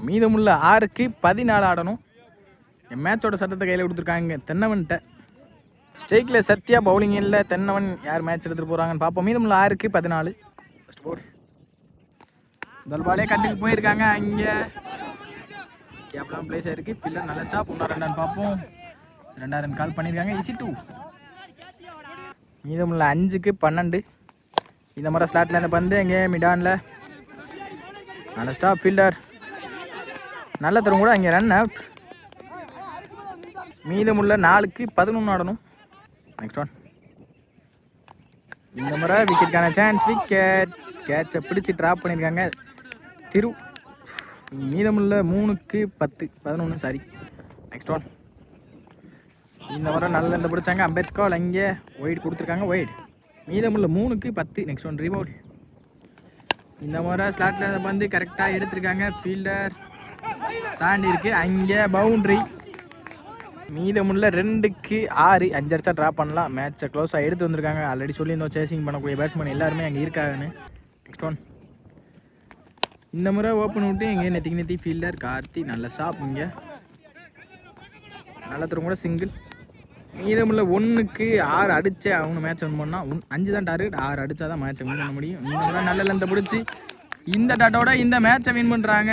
மீதமுள்ள 6க்கு 14 ஆடணும். என் மேட்சோட சட்டத்தை கையில் கொடுத்துருக்காங்க தென்னவன்கிட்ட. ஸ்ட்ரைக்கில் சத்யா, பவுலிங் இல்லை தென்னவன். யார் மேட்ச் எடுத்துகிட்டு போகிறாங்கன்னு பார்ப்போம். மீதமுள்ள 6க்கு 14. ஃபர்ஸ்ட் போர் முதல் பாலே கட்டுக்கு போயிருக்காங்க. அங்கே கேப்லாம் பிளேஸ் ஆயிருக்கு. பில்லர் நல்ல ஸ்டாப். இன்னும் 2 ரன் பார்ப்போம். 2 ரன் கால் பண்ணியிருக்காங்க. ஈஸி 2. மீதமுள்ள 5க்கு 12. இந்த மாதிரி ஸ்லாட்டில் இந்த பந்து எங்கே மிடானில் நல்ல ஸ்டாப். ஃபீல்டர் நல்ல தரும் கூட. அங்கே ரன் அவுட். மீதமுள்ள 4க்கு 11 ஆடணும். Next one. இந்த முறை விக்கெட்டுக்கான சான்ஸ். விக்கெட். கேட்சை பிடிச்சி ட்ராப் பண்ணியிருக்காங்க திரு. மீதமுள்ள 3க்கு 11. சாரி. Next one. இந்த முறை நல்ல இந்த பிடிச்சாங்க. அம்பேர் கால். அங்கே ஒயிட் கொடுத்துருக்காங்க. ஒயிட். மீதமுள்ள 3க்கு 10. Next one. ரீபவுல். இந்த முறை ஸ்லாட்டில் வந்து கரெக்டாக எடுத்திருக்காங்க. ஃபீல்டர் தாண்டி இருக்கு. அங்கே பவுண்ட்ரி. மீதமுள்ள 2க்கு 6. 5 அடிச்சா ட்ராப் பண்ணலாம். மேட்சை க்ளோஸாக எடுத்து வந்திருக்காங்க. ஆல்ரெடி சொல்லியிருந்தோம் சேசிங் பண்ணக்கூடிய பேட்ஸ்மேன் எல்லாருமே அங்கே இருக்காங்கன்னு. Next one. இந்த முறை ஓப்பன் விட்டு இங்கே நெத்தி ஃபீல்டர் கார்த்தி நல்ல ஸ்டாப். இங்கே நல்ல தரும் கூட சிங்கிள். மீதமுள்ள 1க்கு 6 அடிச்சு அவங்க மேட்ச் வின் பண்ணால் 5 தான் டார்கெட். 6 அடித்தா தான் மேட்சை வின் பண்ண முடியும். இந்த முறை நல்ல லென்த்தை பிடிச்சி இந்த டாட்டோட இந்த மேட்சை வின் பண்ணுறாங்க.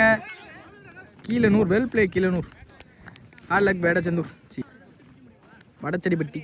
Keezhanur. Well play Keezhanur. Hard luck. Pedachandur வடச்செடிப்பட்டி.